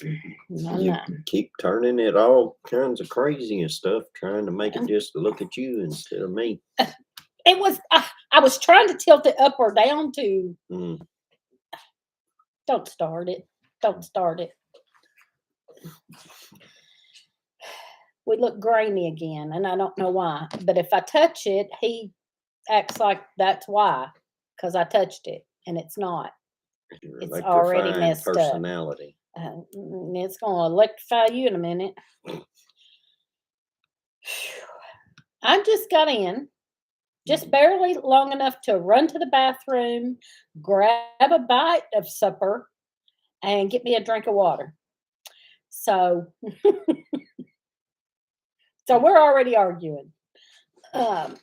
You keep turning it all kinds of crazy and stuff, trying to make it just look at you instead of me. It was, I was trying to tilt it up or down to. Don't start it. Don't start it. We look grainy again, and I don't know why. But if I touch it, he acts like that's why, because I touched it, and it's not. It's already messed personality. Up. It's going to electrify you in a minute. I just got in, just barely long enough to run to the bathroom, grab a bite of supper, and get me a drink of water. So, so we're already arguing. We're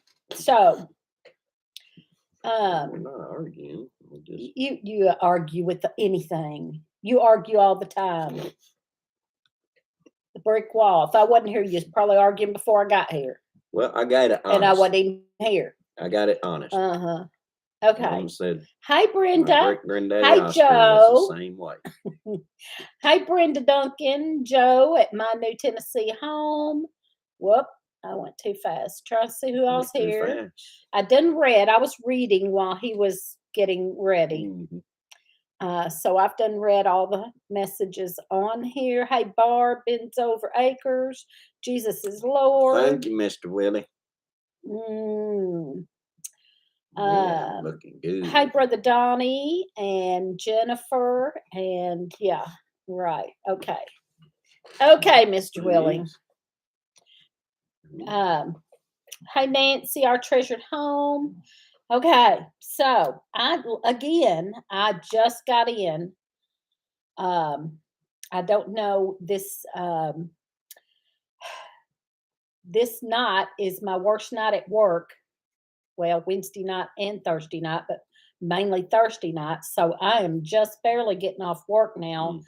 not arguing. You argue with anything. You argue all the time. The brick wall. If I wasn't here, you'd probably arguing before I got here. Well, I got it honest. And I wasn't even here. I got it honest. Okay. Mom said, "Hi, Brenda. Hi, Joe. The same way." Hi, Brenda Duncan. Joe at my new Tennessee home. Whoop. I went too fast. Trying to see who else here. I done read. I was reading while he was getting ready. So I've done read all the messages on here. Hey, Barb, bends over acres. Jesus is Lord. Thank you, Mr. Willie. Looking good. Hey, Brother Donnie and Jennifer. And yeah, right. Okay. Okay, Mr. Willie. Hey, Nancy, our treasured home. Okay, so I just got in. I don't know this. This night is my worst night at work. Well, Wednesday night and Thursday night, but mainly Thursday night. So I am just barely getting off work now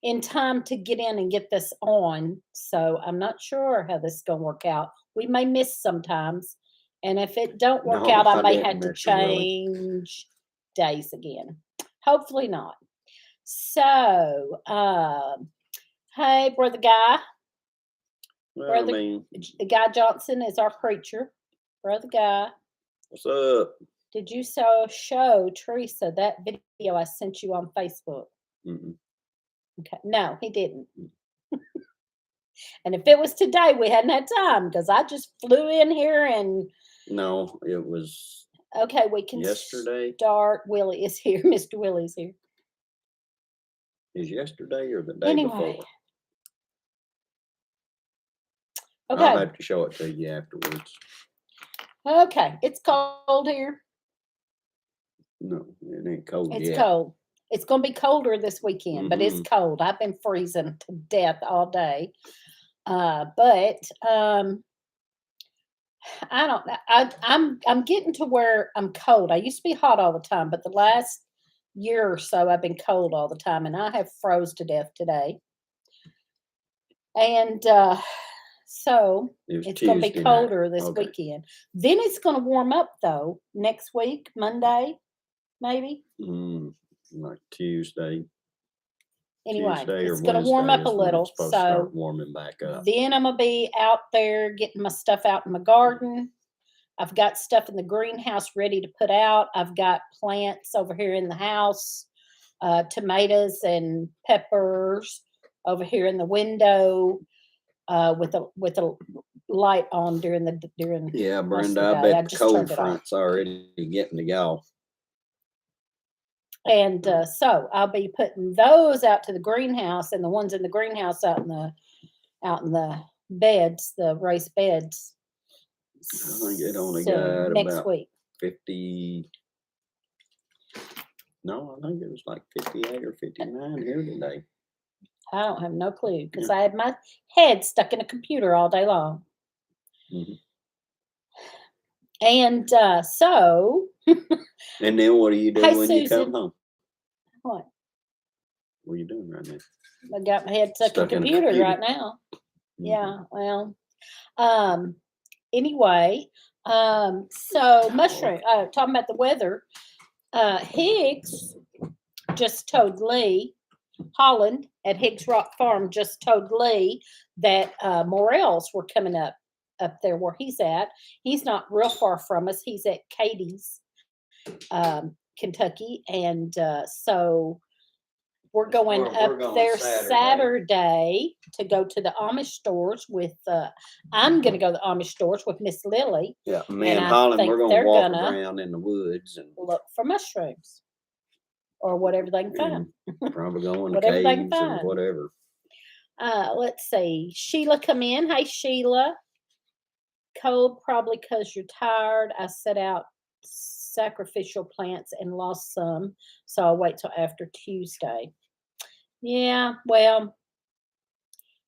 in time to get in and get this on. So I'm not sure how this is going to work out. We may miss sometimes. And if it don't work out, I may have to change days again. Hopefully not. So, hey, Brother Guy. Guy Johnson is our preacher. Brother Guy. What's up? Did you show Teresa that video I sent you on Facebook? Okay. No, he didn't. And if it was today, we hadn't had time because I just flew in here and... No, it was... Okay, we can yesterday. Start. Willie is here. Mr. Willie's here. Is yesterday or the day before? Okay. I'll have to show it to you afterwards. Okay. It's cold here. No, it ain't cold yet. It's cold. It's going to be colder this weekend, but it's cold. I've been freezing to death all day. But I don't know. I'm getting to where I'm cold. I used to be hot all the time, but the last year or so I've been cold all the time, and I have froze to death today. And so it's going to be colder this weekend. Then it's going to warm up though next week, Monday, maybe. Like Tuesday. Anyway, Tuesday it's going to warm up a little. So start warming back up. Then I'm going to be out there getting my stuff out in my garden. I've got stuff in the greenhouse ready to put out. I've got plants over here in the house, tomatoes and peppers over here in the window with a light on during the. Yeah, Brenda, I bet the cold front's already getting to go. And so I'll be putting those out to the greenhouse, and the ones in the greenhouse out in the beds, the raised beds. I think it only got next about week. 50. No, I think it was like 58 or 59 here today. I don't have no clue because I had my head stuck in a computer all day long. And so. And then what do you do when Susan, you come home? What? What are you doing right now? I got my head stuck in a computer right now. Yeah, well. Anyway, so mushroom. Talking about the weather. Higgs just told Lee Holland at Higgs Rock Farm just told Lee that morels were coming up there where he's at. He's not real far from us. He's at Katie's, Kentucky, and so we're going up there Saturday to go to the Amish stores with. I'm going to go to the Amish stores with Miss Lily. Yeah, me and I Holland, think we're going they're to walk gonna around in the woods and look for mushrooms or whatever they can find. probably go in the Whatever they can caves or find. whatever. Let's see. Sheila come in. Hey, Sheila. Cold, probably because you're tired. I set out sacrificial plants and lost some, so I'll wait till after Tuesday. Yeah, well,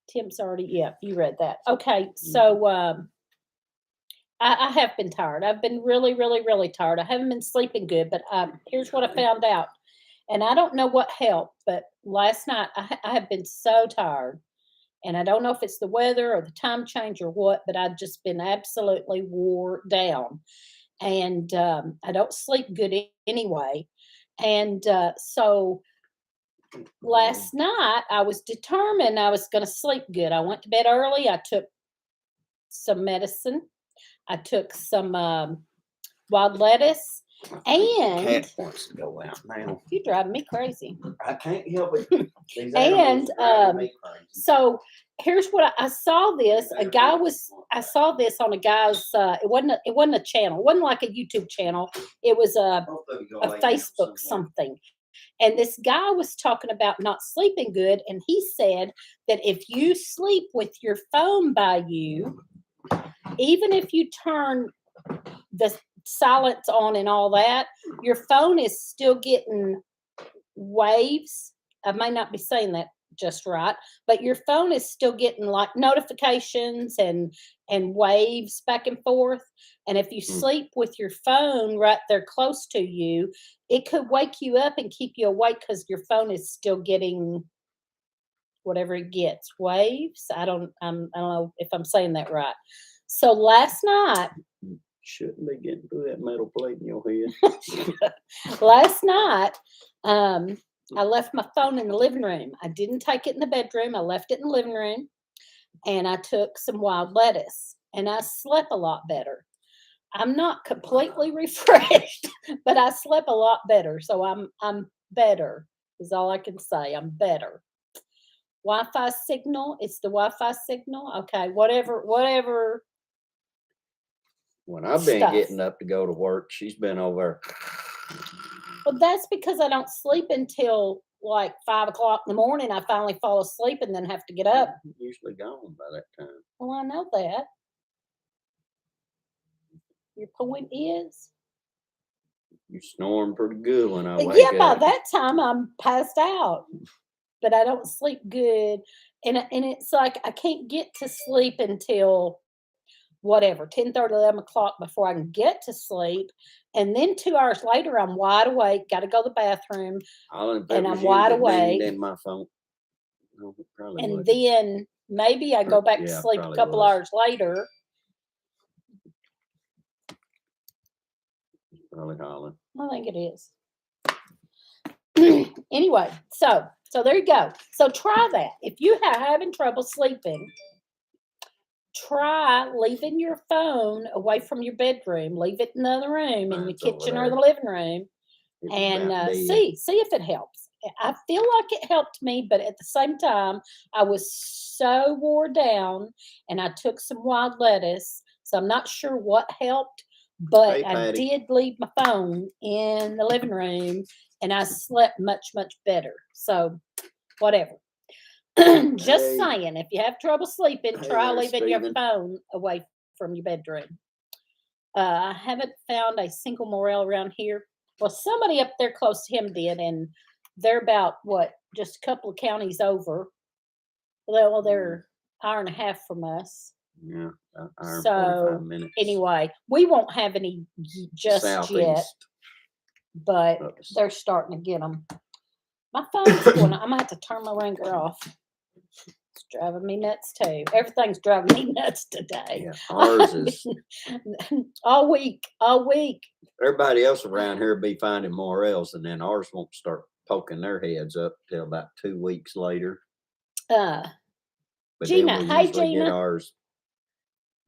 Tim's already, yeah, you read that. Okay, so I have been tired. I've been really, really, really tired. I haven't been sleeping good, but here's what I found out. And I don't know what helped, but last night I have been so tired. And I don't know if it's the weather or the time change or what, but I've just been absolutely wore down. And I don't sleep good anyway. And so last night I was determined I was going to sleep good. I went to bed early. I took some medicine. I took some wild lettuce. And Cat wants to go out now. You're driving me crazy. I can't help it. These And animals are driving me crazy. so here's what I saw this. I saw this on a guy's. It wasn't a channel. It wasn't like a YouTube channel. It was a Facebook something. And this guy was talking about not sleeping good, and he said that if you sleep with your phone by you, even if you turn the silence on and all that, your phone is still getting waves. I may not be saying that just right, but your phone is still getting like notifications and waves back and forth. And if you sleep with your phone right there close to you, it could wake you up and keep you awake because your phone is still getting whatever it gets, waves. I don't know if I'm saying that right. So last night, shouldn't be getting through that metal plate in your head. Last night, I left my phone in the living room. I didn't take it in the bedroom. I left it in the living room, and I took some wild lettuce, and I slept a lot better. I'm not completely refreshed, but I slept a lot better. So I'm better is all I can say. I'm better. Wi-Fi signal. It's the Wi-Fi signal. Okay, whatever. When I've been getting up to go to work, she's been over. Well, that's because I don't sleep until like 5 o'clock in the morning. I finally fall asleep and then have to get up. Usually gone by that time. Well, I know that. Your point is? You snoring pretty good when I wake Yeah, by up. that time I'm passed out. But I don't sleep good. And it's like I can't get to sleep until whatever, 10:30, 11 o'clock before I can get to sleep. And then 2 hours later, I'm wide awake, got to go to the bathroom, and I'm wide awake. In my phone. No, and wasn't. Then maybe I go back to sleep a couple hours later. Probably Holland. I think it is. Anyway, so there you go. So try that. If you are having trouble sleeping, try leaving your phone away from your bedroom. Leave it in the other room, in the kitchen or the living room, and see if it helps. I feel like it helped me, but at the same time, I was so wore down, and I took some wild lettuce, so I'm not sure what helped, but I did leave my phone in the living room, and I slept much, much better. So, whatever. Just saying, if you have trouble sleeping, try leaving your phone away from your bedroom. I haven't found a single morel around here. Well, somebody up there close to him did, and they're about, just a couple of counties over. Well, they're an hour and a half from us. Yeah, hour so 45 minutes. Anyway, we won't have any just Southeast. Yet, but they're starting to get them. My phone's going. I'm gonna have to turn my ringer off. It's driving me nuts too. Everything's driving me nuts today. Yeah, ours is all week. Everybody else around here will be finding morels, and then ours won't start poking their heads up till about 2 weeks later. Uh, But Gina, then we hey, usually get Gina. ours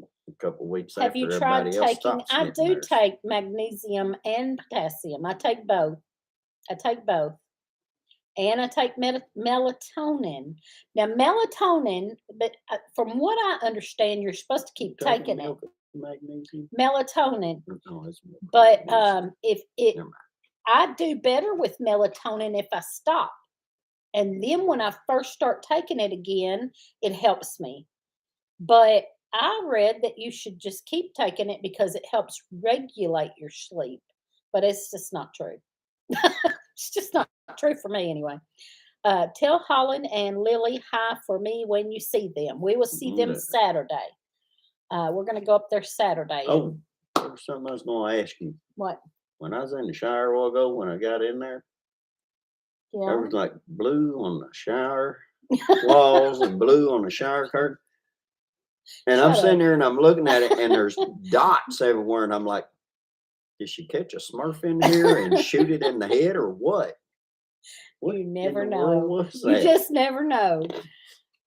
a couple weeks Have after you tried everybody else taking? stops I getting do theirs. take magnesium and potassium. I take both. And I take melatonin. Now, melatonin, but from what I understand, you're supposed to keep taking it. Milk of magnesium? Melatonin. No, it's milk of But magnesium. if it, Never mind. I do better with melatonin if I stop. And then when I first start taking it again, it helps me. But I read that you should just keep taking it because it helps regulate your sleep. But it's just not true. It's just not true for me anyway. Tell Holland and Lily hi for me when you see them. We will see them Okay. Saturday. We're going to go up there Saturday. Oh, there was something I was going to ask you. What? When I was in the shower a while ago, when I got in there, there Yeah. was like blue on the shower walls and blue on the shower curtain. And I'm Shut sitting up. there and I'm looking at it, and there's dots everywhere, and I'm like, did she catch a Smurf in here and shoot it in the head, or what? What You in never the world know. was You that? just never know.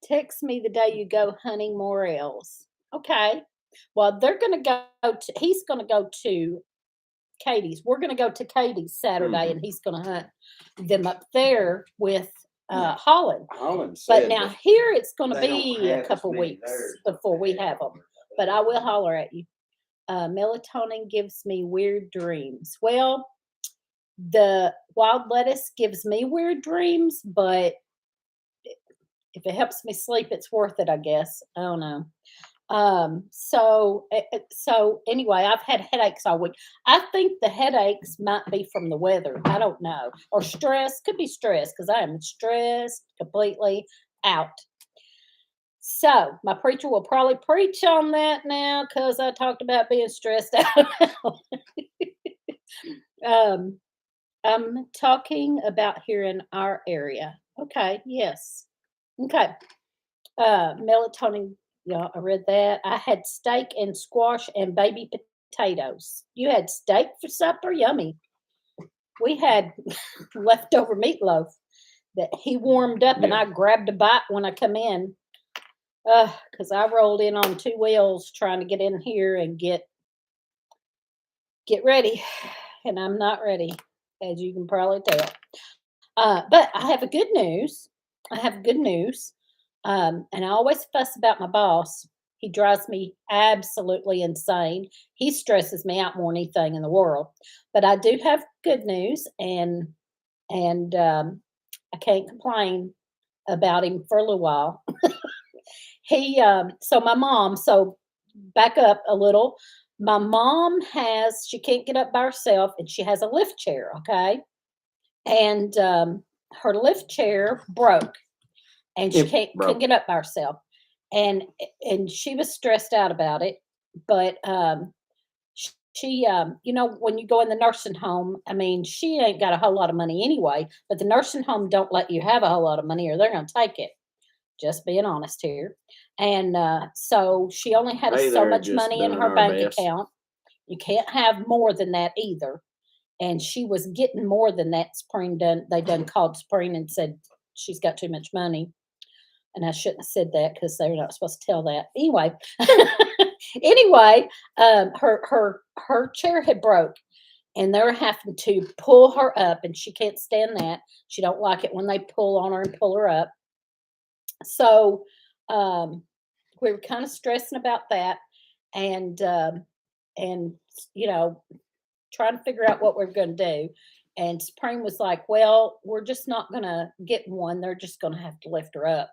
Text me the day you go hunting Morels. Okay. Well, they're going to go to, he's going to go to Katie's. We're going to go to Katie's Saturday, and he's going to hunt them up there with Yeah. Holland. Holland But said now that here it's going to they don't be have a as couple many weeks there. before we have them. But I will holler at you. Melatonin gives me weird dreams. Well, the wild lettuce gives me weird dreams, but if it helps me sleep, it's worth it, I guess. I don't know. So anyway, I've had headaches all week. I think the headaches might be from the weather. I don't know. Or stress. Could be stress because I am stressed completely out. So my preacher will probably preach on that now because I talked about being stressed out. I'm talking about here in our area. Okay, yes. Okay. Melatonin, yeah, I read that. I had steak and squash and baby potatoes. You had steak for supper? Yummy. We had leftover meatloaf that he warmed up, and Yeah. I grabbed a bite when I come in. Because I rolled in on 2 wheels trying to get in here and get ready. And I'm not ready, as you can probably tell. But I have a good news. And I always fuss about my boss. He drives me absolutely insane. He stresses me out more than anything in the world. But I do have good news, and I can't complain about him for a little while. So my mom. So back up a little. My mom she can't get up by herself, and she has a lift chair. Okay, and her lift chair broke, and she couldn't get up by herself, and she was stressed out about it. But she when you go in the nursing home, I mean, she ain't got a whole lot of money anyway, but the nursing home don't let you have a whole lot of money or they're going to take it. Just being honest here. And so she only had Hey, so they're much just money in doing her our bank best. account. You can't have more than that either. And she was getting more than that. Spring they done called Spring and said she's got too much money. And I shouldn't have said that because they're not supposed to tell that. Anyway, her chair had broke, and they're having to pull her up, and she can't stand that. She don't like it when they pull on her and pull her up. So we were kind of stressing about that, and trying to figure out what we're going to do. And Spring was like, "Well, we're just not going to get one. They're just going to have to lift her up,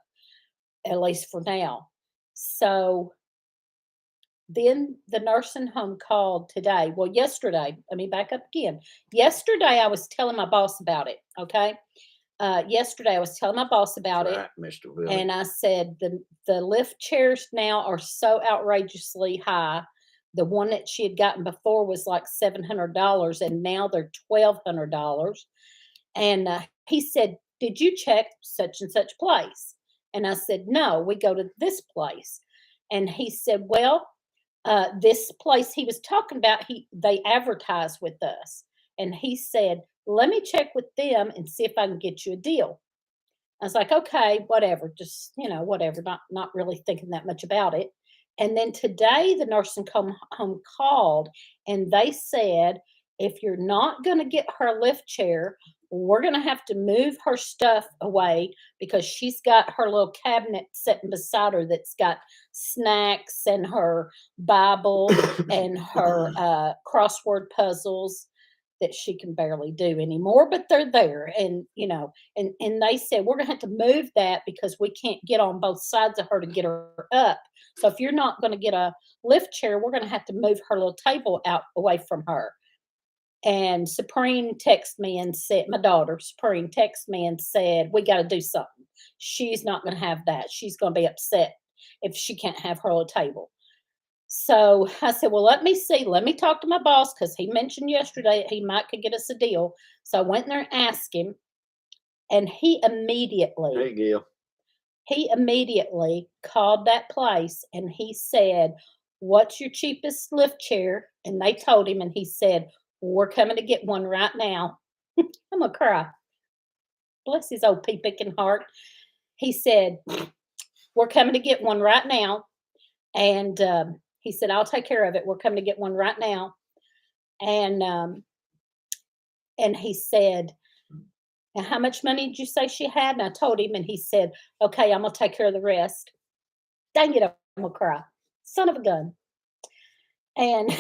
at least for now." So then the nursing home called today. Well, yesterday. Let me back up again. Yesterday, I was telling my boss about it. Okay. Yesterday, I was telling my boss about it. Right, Mr. Willie. And I said the lift chairs now are so outrageously high. The one that she had gotten before was like $700, and now they're $1,200. And he said, "Did you check such and such place?" And I said, "No, we go to this place." And he said, "Well, this place he was talking about, they advertise with us." And he said, let me check with them and see if I can get you a deal. I was like, okay, whatever, just, whatever, not really thinking that much about it. And then today the nursing home called and they said, if you're not going to get her a lift chair, we're going to have to move her stuff away because she's got her little cabinet sitting beside her that's got snacks and her Bible and her crossword puzzles that she can barely do anymore, but they're there. And, and they said, we're going to have to move that because we can't get on both sides of her to get her up. So if you're not going to get a lift chair, we're going to have to move her little table out away from her. And Supreme texted me and said, my daughter, Supreme, texted me and said, we got to do something. She's not going to have that. She's going to be upset if she can't have her little table. So I said, well, let me see. Let me talk to my boss because he mentioned yesterday he might could get us a deal. So I went there and asked him, and he immediately called that place and he said, what's your cheapest lift chair? And they told him, and he said, we're coming to get one right now. I'm going to cry. Bless his old pea-picking heart. He said, we're coming to get one right now. And he said, I'll take care of it. We're coming to get one right now. And he said, and how much money did you say she had? And I told him, and he said, okay, I'm going to take care of the rest. Dang it, I'm going to cry. Son of a gun. And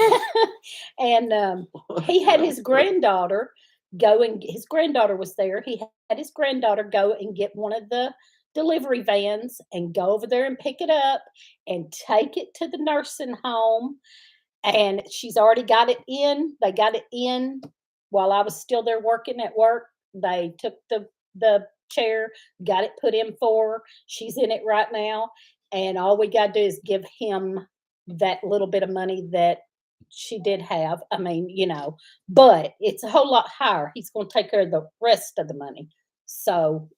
he had his granddaughter his granddaughter was there. He had his granddaughter go and get one of the delivery vans and go over there and pick it up and take it to the nursing home. And she's already got it in. They got it in while I was still there working at work. They took the chair, got it put in for her. She's in it right now. And all we got to do is give him that little bit of money that she did have. I mean, but it's a whole lot higher. He's going to take care of the rest of the money. So,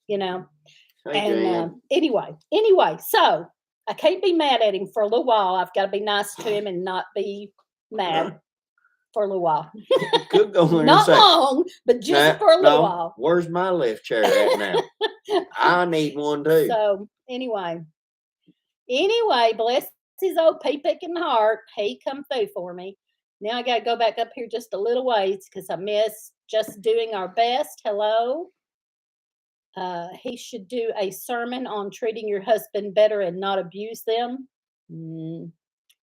Hey, anyway, so I can't be mad at him for a little while. I've got to be nice to him and not be mad for a little while. Could go in Not and say, long, but just for a little while. Where's my lift chair at now? I need one too. So anyway, bless his old pea-picking heart. He come through for me. Now I got to go back up here just a little ways because I miss just doing our best. Hello. He should do a sermon on treating your husband better and not abuse them.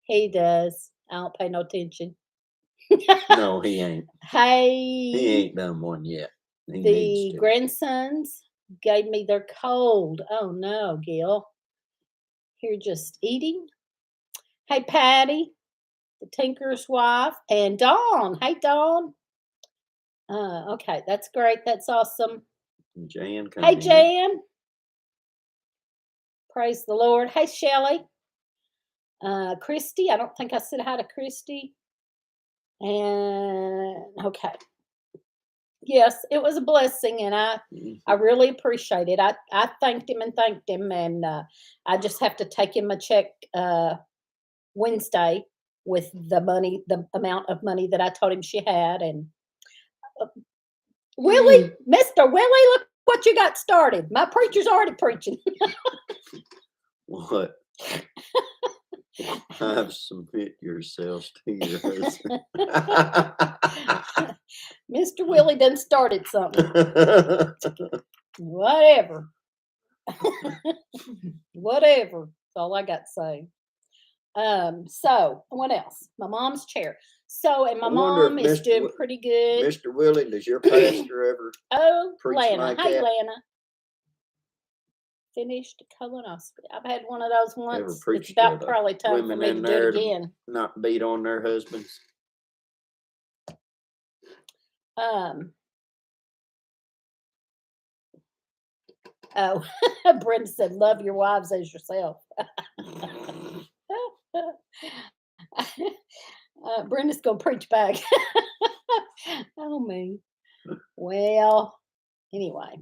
He does. I don't pay no attention. No, he ain't. Hey. He ain't done one yet. The grandsons gave me their cold. Oh no, Gil. You're just eating. Hey, Patty, the tinker's wife, and Dawn. Hey, Dawn. Okay, that's great. That's awesome. Jan. Hey, Jan. Praise the Lord. Hey, Shelley. Christy. I don't think I said hi to Christy. And okay. Yes, it was a blessing, and I really appreciate it. I thanked him, and I just have to take him a check Wednesday with the amount of money that I told him she had. And Willie, Mr. Willie, look what you got started. My preacher's already preaching. What? I've submit yourselves to your husband. Mr. Willie done started something. Whatever. Whatever. That's all I got to say. So what else? My mom's chair. So, and my mom is doing pretty good. Mr. Willie, does your pastor ever preach Lana. like Hey, that? Lana. Finished colonoscopy. I've had one of those once. It's about probably time for me to do it again. Not beat on their husbands. Brenda said, love your wives as yourself. Brenda's going to preach back. Oh, me. Well, anyway.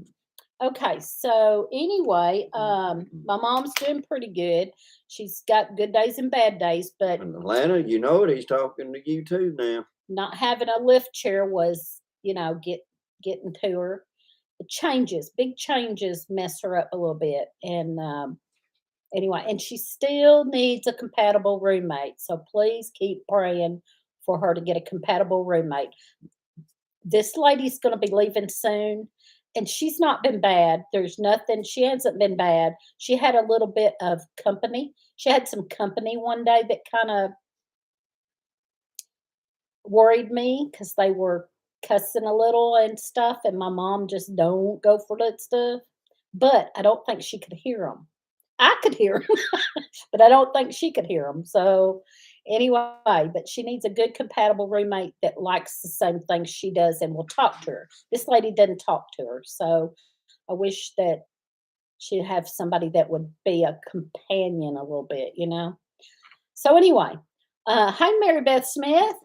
Okay, so anyway, my mom's doing pretty good. She's got good days and bad days, but And Atlanta, you know it, he's talking to you too now. not having a lift chair was, getting to her. The changes, big changes mess her up a little bit. And anyway, and she still needs a compatible roommate. So please keep praying for her to get a compatible roommate. This lady's going to be leaving soon, and she's not been bad. There's nothing, she hasn't been bad. She had a little bit of company. She had some company one day that kind of worried me because they were cussing a little and stuff, and my mom just don't go for that stuff. But I don't think she could hear them. I could hear them, but I don't think she could hear them. So anyway, but she needs a good compatible roommate that likes the same things she does and will talk to her. This lady doesn't talk to her, so I wish that she'd have somebody that would be a companion a little bit, you know. So anyway, hi Mary Beth Smith.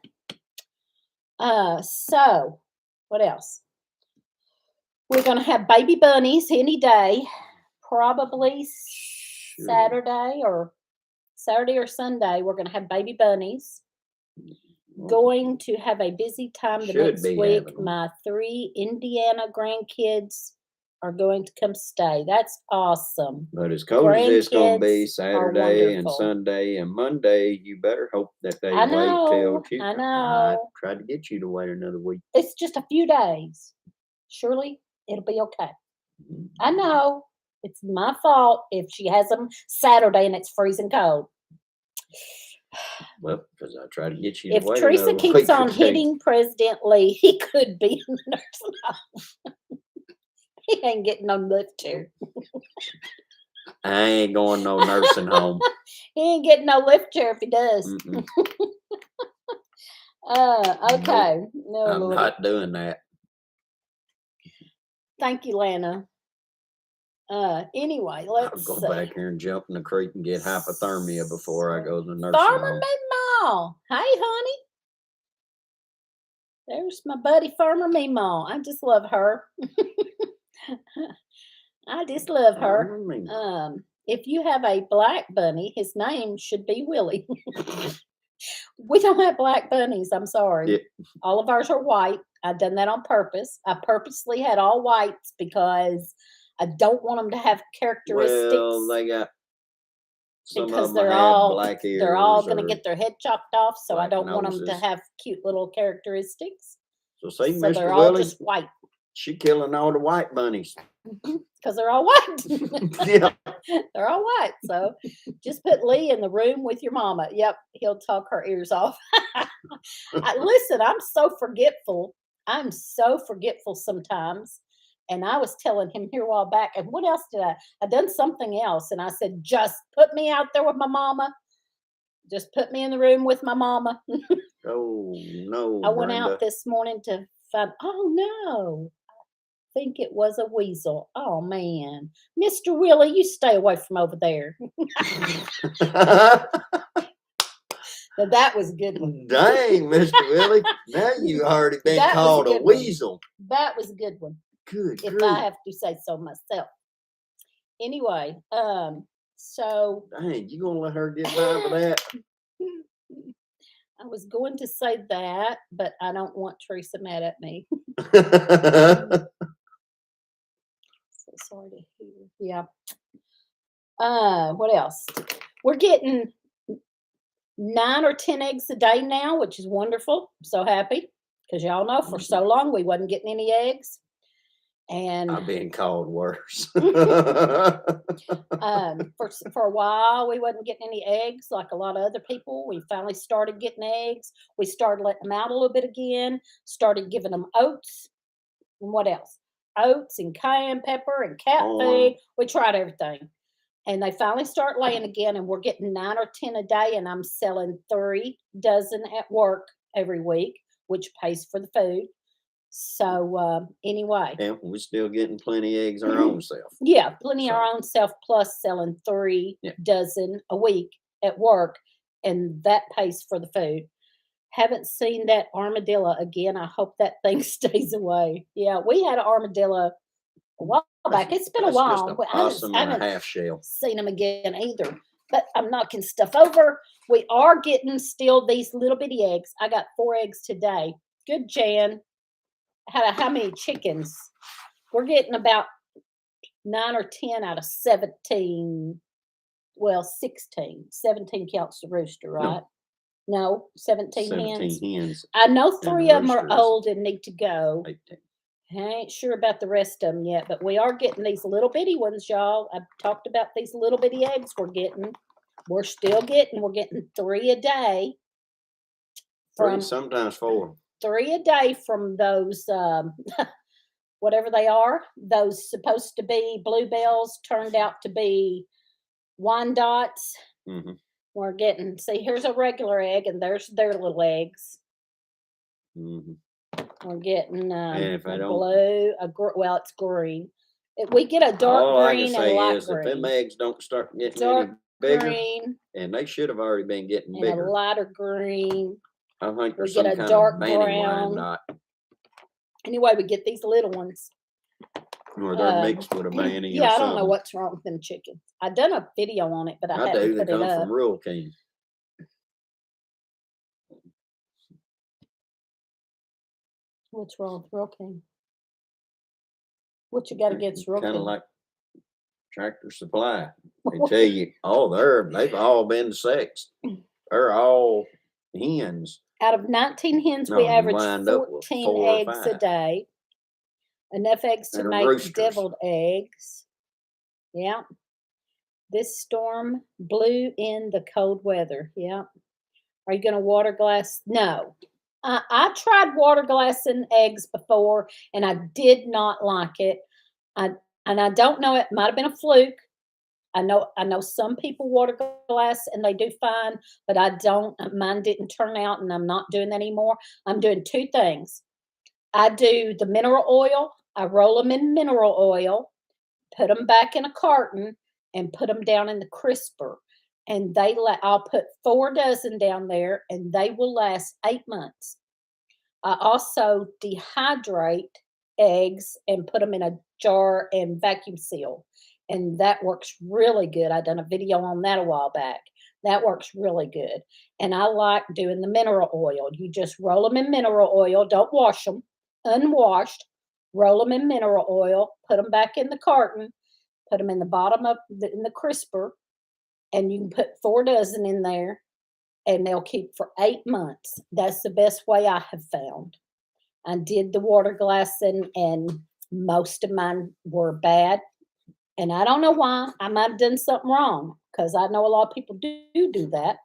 So what else? We're gonna have baby bunnies any day, probably Sure. Saturday or Sunday. We're gonna have baby bunnies. Going to have a busy time the Should next be week. having 'em. My 3 Indiana grandkids are going to come stay. That's awesome. But as cold as it's gonna be Grandkids are Saturday and wonderful. Sunday and Monday, you better hope that they I wait till know, Tuesday. I I know. tried to get you to wait another week. It's just a few days. Surely it'll be okay. I know. It's my fault if she has them Saturday and it's freezing cold. Well, because I tried to get you to If wait Teresa another keeps week or on two. hitting President Lee, he could be in the nursing home. He ain't getting no lift chair. I ain't going no nursing home. He ain't getting no lift chair if he does. Mm-mm. Okay. No, I'm Lordy. not doing that. Thank you, Lana. Anyway, I'll let's go see. back here and jump in the creek and get hypothermia before I go to the nursing Farmer home. Meemaw. Hey, honey. There's my buddy Farmer Meemaw. I just love her. I just love her. Farmer Meemaw. If you have a black bunny, his name should be Willie. We don't have black bunnies. I'm sorry. Yeah. All of ours are white. I've done that on purpose. I purposely had all whites because I don't want them to have characteristics. Well, they got some because of them they're have all black ears. they're all going to or- get their head chopped off, so I black don't want them to noses. have cute little characteristics. So see, So they're Mr. all Willie, just white she killing all the white bunnies. because they're all white. Yeah. They're all white. So just put Lee in the room with your mama. Yep, he'll talk her ears off. Listen, I'm so forgetful. I'm so forgetful sometimes. And I was telling him here a while back, and what else did I done something else. And I said, just put me out there with my mama. Just put me in the room with my mama. Oh no. I went Brenda. out this morning to find, oh no, I think it was a weasel. Oh man. Mr. Willie, you stay away from over there. Now, that was a good one. Dang, Mr. Willie. Now you already been That was a called a good one. weasel. That was a good one, Good if grief. I have to say so myself. Anyway, so Dang, you gonna let her get by with that? I was going to say that, but I don't want Teresa mad at me. So sorry to hear. Yeah. What else? We're getting 9 or 10 eggs a day now, which is wonderful. I'm so happy because y'all know for so long we wasn't getting any eggs. And I've been called worse. for a while we wasn't getting any eggs like a lot of other people. We finally started getting eggs. We started letting them out a little bit again, started giving them oats. And what else? Oats and cayenne pepper and cat food. We tried everything. And they finally start laying again, and we're getting 9 or 10 a day, and I'm selling 3 dozen at work every week, which pays for the food. So anyway. And we're still getting plenty of eggs our own self. Yeah, plenty of So- our own self, plus selling 3 Yeah. dozen a week at work, and that pays for the food. Haven't seen that armadillo again. I hope that thing stays away. Yeah, we had an armadillo a while back. It's been a That's while. just a but possum I and a haven't half shell. seen them again either. But I'm knocking stuff over. We are getting still these little bitty eggs. I got 4 eggs today. Good, Jan. how many chickens. We're getting about 9 or 10 out of 17. Well, 16. 17 counts the rooster, right? No, 17 hens. 17 hens. I know and 3 of them are roosters. old and need to go. 18. I ain't sure about the rest of them yet, but we are getting these little bitty ones, y'all. I've talked about these little bitty eggs we're getting. We're getting 3 a day. Three, sometimes 4. 3 a day from those, whatever they are. Those supposed to be bluebells turned out to be Wyandottes. Mm-hmm. We're getting, see, here's a regular egg, and there's their little eggs. Mm-hmm. We're getting And if I don't, blue, well, it's green. We get a dark all I can green and say light is if them green. eggs don't start getting Dark any bigger, green and they should have already been getting and a bigger. lighter green. I think We there's get some a kind dark of banning brown. Wyandotte, Anyway, we get these little ones. or they're mixed with a banny. Yeah, or I don't something. know what's wrong with them chickens. I done a video on it, but I I haven't do. They put it come up. from Rural King. What's wrong with Real King? What you got against Real King? Kind of like Tractor Supply. They tell you, oh, they've all been sexed. They're all hens. Out of 19 hens, No, we you average wind up with 14 4 or eggs a 5. day. Enough eggs to And make roosters. deviled eggs. Yeah. This storm blew in the cold weather. Yeah. Are you going to water glass? No. I tried water glassing eggs before, and I did not like it. And I don't know, it might have been a fluke. I know some people water glass and they do fine, but I don't. Mine didn't turn out, and I'm not doing that anymore. I'm doing 2 things. I do the mineral oil. I roll them in mineral oil, put them back in a carton, and put them down in the crisper. And I'll put 4 dozen down there, and they will last 8 months. I also dehydrate eggs and put them in a jar and vacuum seal. And that works really good. I done a video on that a while back. That works really good. And I like doing the mineral oil. You just roll them in mineral oil. Don't wash them. Unwashed. Roll them in mineral oil. Put them back in the carton. Put them in the bottom of in the crisper. And you can put 4 dozen in there, and they'll keep for 8 months. That's the best way I have found. I did the water glassing, and most of mine were bad. And I don't know why. I might have done something wrong, because I know a lot of people do that.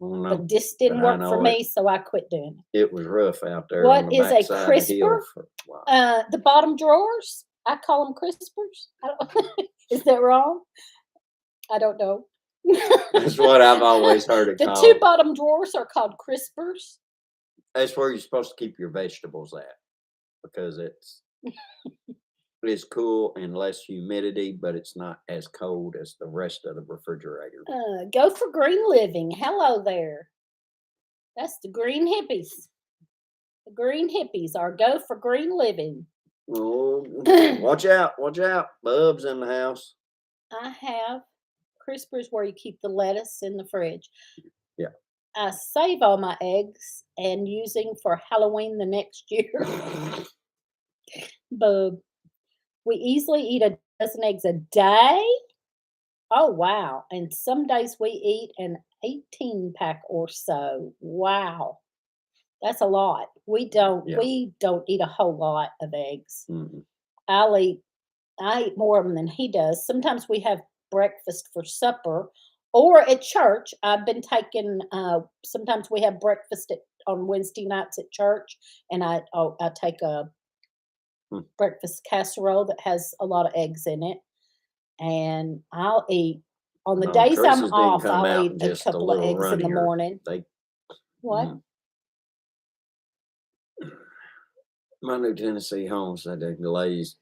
No, But this didn't but I work for know me, so I quit doing it. it was rough out there. What on the is a backside of the hill crisper? for a while. The bottom drawers. I call them crispers. Is that wrong? I don't know. That's what I've always heard it The called. 2 bottom drawers are called crispers. That's where you're supposed to keep your vegetables at, because it's cool and less humidity, but it's not as cold as the rest of the refrigerator. Go for green living. Hello there. That's the green hippies. The green hippies are go for green living. Oh, watch out. Bubs in the house. I have crispers where you keep the lettuce in the fridge. Yeah. I save all my eggs and using for Halloween the next year. Bub. We easily eat a dozen eggs a day. Oh, wow. And some days we eat an 18-pack or so. Wow. That's a lot. We don't eat a whole lot of eggs. Mm-hmm. I eat more of them than he does. Sometimes we have breakfast for supper, or at church. I've been taking. Sometimes we have breakfast on Wednesday nights at church, and I take a breakfast casserole that has a lot of eggs in it, and I'll eat. On the days I'm off, I'll eat a couple of eggs in the morning. What? My new Tennessee home said they glazed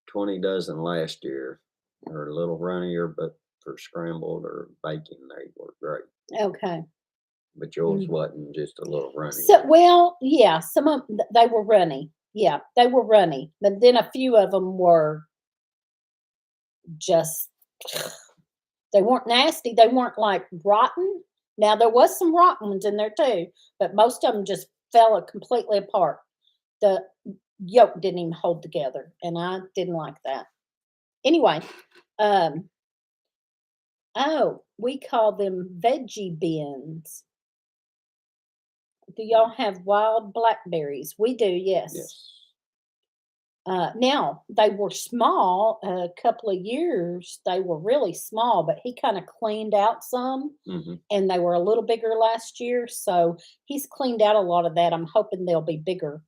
20 dozen last year. They're a little runnier, but for scrambled or baking, they were great. Okay. But yours wasn't just a little runny. So, well, yeah, some of they were runny. Yeah, they were runny. But then a few of them were just, they weren't nasty. They weren't like rotten. Now, there was some rotten ones in there too, but most of them just fell completely apart. yolk didn't even hold together, and I didn't like that. Anyway, um, oh, we call them veggie beans. Do y'all have wild blackberries? We do, yes. Yes. Now they were small a couple of years. They were really small, but he kind of cleaned out some, Mm-hmm. and they were a little bigger last year. So he's cleaned out a lot of that. I'm hoping they'll be bigger.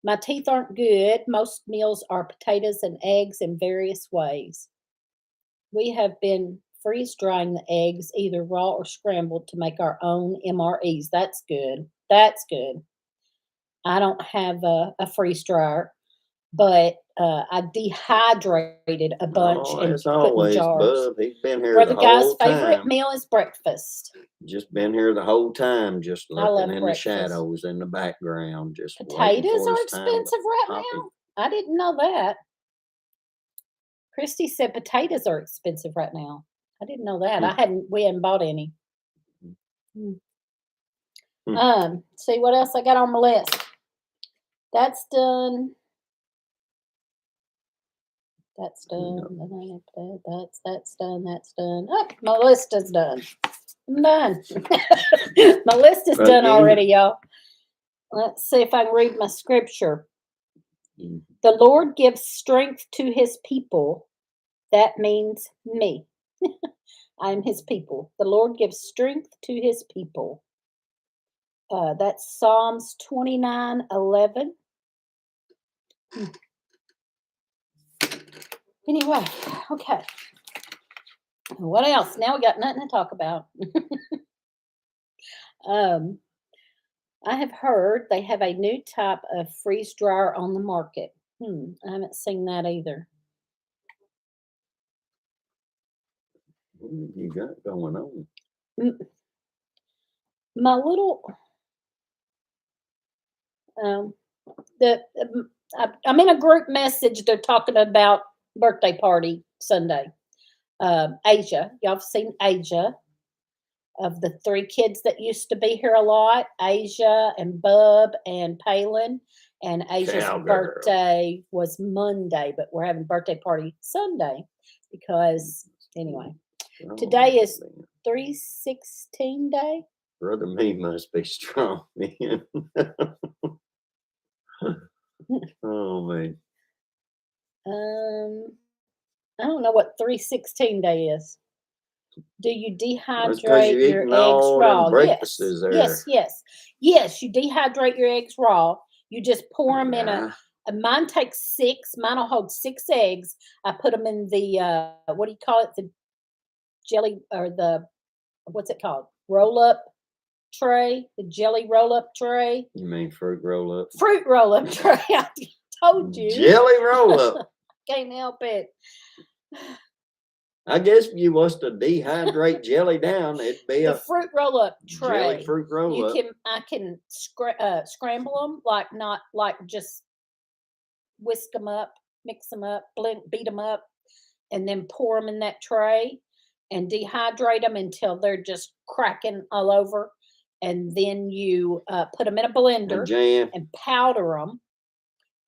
My teeth aren't good. Most meals are potatoes and eggs in various ways. We have been freeze drying the eggs, either raw or scrambled, to make our own MREs. That's good. That's good. I don't have a freeze dryer, but I dehydrated a bunch Oh, and as put in always, jars. Bub. He's been here the Brother Guy's whole favorite time. meal is breakfast. Just been here the whole time, just I love looking in the breakfast. shadows in the background, just waiting Potatoes for are his time to expensive right pop now. I didn't know that. Christy said potatoes are expensive right now. I didn't know that. We hadn't bought any. Hmm. See what else I got on my list. That's done. That's done. That's done. That's done. Oh, my list is done. I'm done. My list is done already, y'all. Let's see if I can read my scripture. The Lord gives strength to his people. That means me. I'm his people. The Lord gives strength to his people. That's Psalms 29:11. Anyway, okay. What else? Now we got nothing to talk about. I have heard they have a new type of freeze dryer on the market. I haven't seen that either. What you got going on? My little, I'm in a group message. They're talking about birthday party Sunday. Asia, y'all have seen Asia, of the 3 kids that used to be here a lot, Asia and Bub and Palin. And Asia's Cowgirl. birthday was Monday, but we're having birthday party Sunday because, anyway, today is 316 day. Brother me must be strong, man. Oh, man. I don't know what 316 day is. Do you That's 'cause dehydrate you're your eating eggs all them raw? Yes. breakfasts there. Yes. You dehydrate your eggs raw. You just pour them in Yeah. mine takes 6. Mine will hold 6 eggs. I put them in the, what do you call it? The jelly, or the, what's it called? Roll up tray, the jelly roll up tray. You mean fruit roll up? Fruit roll up tray. I told you. Jelly roll up. Can't help it. I guess if you was to dehydrate jelly down, it'd be The a fruit roll up tray. jelly fruit roll up. I can scramble them, not like just whisk them up, mix them up, beat them up, and then pour them in that tray and dehydrate them until they're just cracking all over. And then you put them in a blender Jan, and powder them.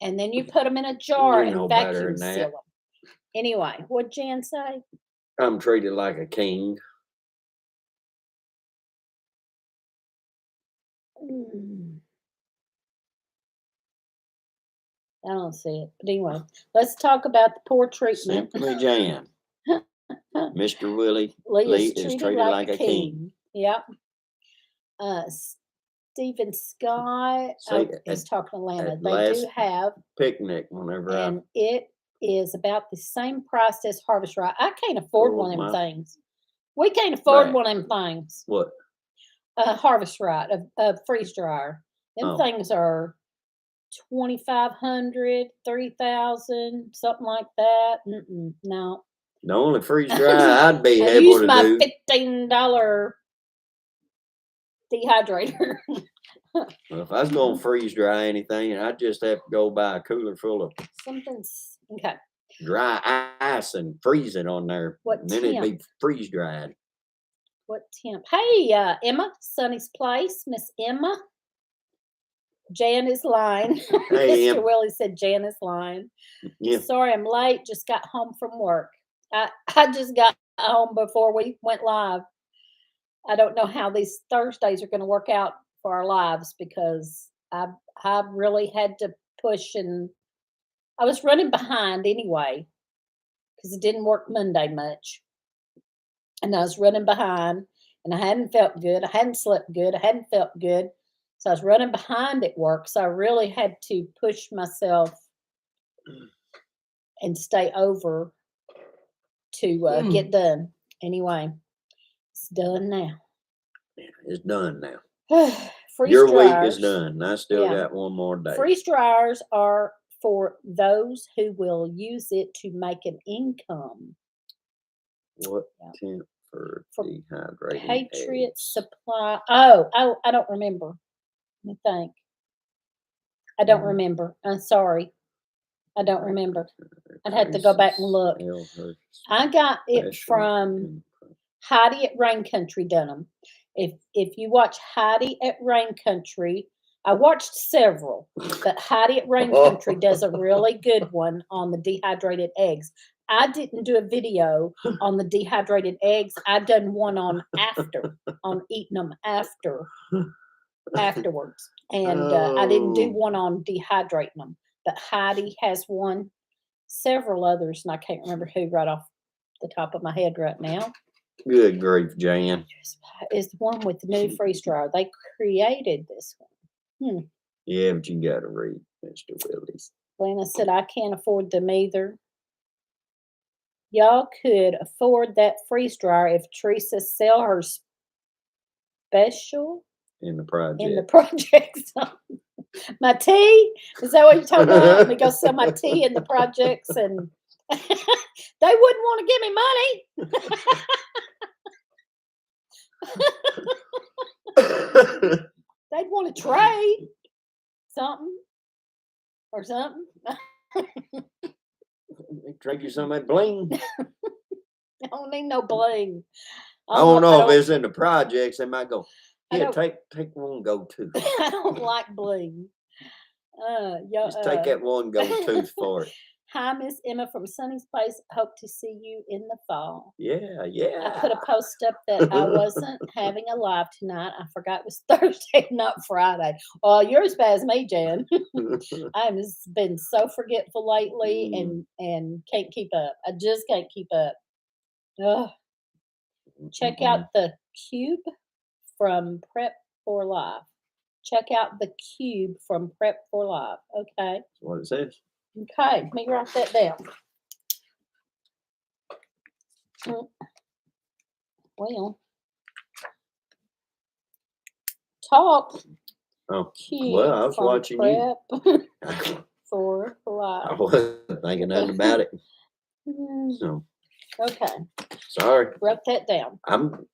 And then you put them in a jar you and know better vacuum than seal that. them. Anyway, what'd Jan say? I'm treated like a king. I don't see it. But anyway, let's talk about the poor treatment. Simply Jan. Mr. Willie Lee Lee is treated like a king. Yep. Stephen Scott is talking Atlanta. They do have picnic whenever and it is about the same price as Harvest Right. I can't afford one of them things. We can't afford one of them things. What? Harvest Right, a freeze dryer. Them things are $2,500, $3,000, something like that. No. The only freeze dryer I'd be I able use to my do. $15 dehydrator. Well, if I was going to freeze dry anything, I'd just have to go buy a cooler full of Something's okay. Dry ice and freeze it on there. What then temp? it'd be freeze dried. What temp? Hey, Emma, Sunny's Place, Miss Emma. Jan is lying. Hey, Mr. Willie said Jan is lying. Yeah. Sorry, I'm late. Just got home from work. I just got home before we went live. I don't know how these Thursdays are going to work out for our lives because I really had to push, and I was running behind anyway because it didn't work Monday much. And I was running behind, and I hadn't felt good. I hadn't slept good. I hadn't felt good. So I was running behind at work. So I really had to push myself and stay over to get done. Anyway, it's done now. It's done now. Freeze Your dryers. week is done. I still Yeah. got one more day. Freeze dryers are for those who will use it to make an income. What temp for dehydrating Patriot eggs? Supply. Oh, I don't remember. Let me think. I don't remember. I'm sorry. I don't remember. I'd have to go back and look. I got it from Heidi at Rain Country Dunham. If you watch Heidi at Rain Country, I watched several, but Heidi at Rain Country does a really good one on the dehydrated eggs. I didn't do a video on the dehydrated eggs. I done one on eating them afterwards, and I didn't do one on dehydrating them. But Heidi has one, several others, and I can't remember who right off the top of my head right now. Good grief, Jan. Is the one with the new freeze dryer. They created this one. Yeah, but you got to read, Mr. Willis. Lena said, I can't afford them either. Y'all could afford that freeze dryer if Teresa sell her special in the project. In the projects. My tea? Is that what you're talking about? Let me go sell my tea in the projects, and they wouldn't want to give me money. They'd want to trade something or something. Drink you some of that bling. I don't need no bling. I don't know if it's in the projects. They might go, yeah, take one, go two. I don't like bling. Just take that one, go tooth for it. Hi, Miss Emma from Sunny's Place. Hope to see you in the fall. Yeah. I put a post up that I wasn't having a live tonight. I forgot it was Thursday, not Friday. Well, you're as bad as me, Jan. I've been so forgetful lately and can't keep up. I just can't keep up. Ugh. Check out the cube from Prep for Life. Check out the cube from Prep for Life. Okay. That's what it says. Okay, let me write that down. Well, talk. Oh, cube well, I was watching you. For Life. I wasn't thinking nothing about it. So. Okay. Sorry. Wrote that down. I'm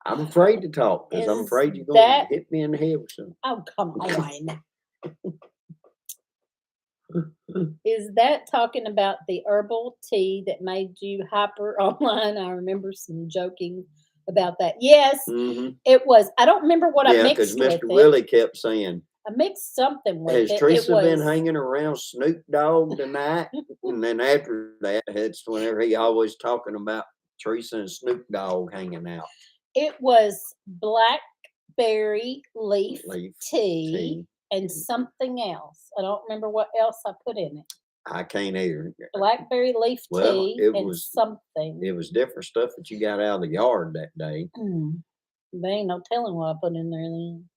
afraid to talk because I'm afraid you're going to hit me in the head with something. Oh, come on. Is that talking about the herbal tea that made you hyper online? I remember some joking about that. Yes, It was. I don't remember what I mixed with. Yeah, because Mr. Willie kept saying, I mixed something with it. Has Teresa been hanging around Snoop Dogg tonight? And then after that, it's whenever he always talking about Teresa and Snoop Dogg hanging out. It was blackberry leaf tea and something else. I don't remember what else I put in it. I can't either. Blackberry leaf tea and something. It was different stuff that you got out of the yard that day. There ain't no telling what I put in there then.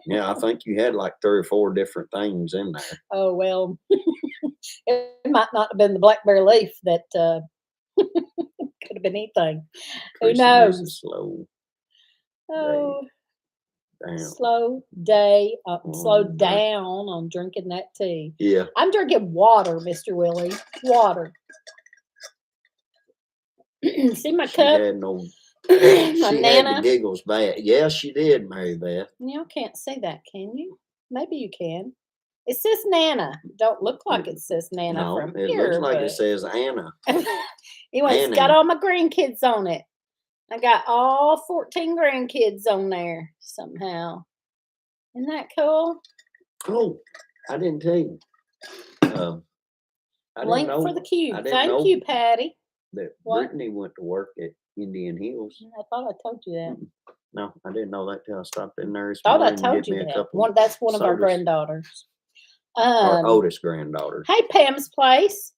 Yeah, I think you had like 3 or 4 different things in there. Oh, well, it might not have been the blackberry leaf that could have been anything. Who knows? Slow down on drinking that tea. Yeah. I'm drinking water, Mr. Willie. Water. See my cup? Had no, my she Nana? had the giggles bad. Yeah, she did, Mary Beth. You can't see that, can you? Maybe you can. It says Nana. Don't look like it says Nana from here. It looks like it says Anna. Anyway, it's got all my grandkids on it. I got all 14 grandkids on there somehow. Isn't that cool? Oh, I didn't tell you. I didn't Link know for the cube. I didn't Thank know you, Patty. that What? Brittany went to work at Indian Hills. I thought I told you that. No, I didn't know that till I stopped in there this Thought I morning to told get you me a that. couple That's one of our sodas. granddaughters. Our oldest granddaughter. Hey, Pam's Place.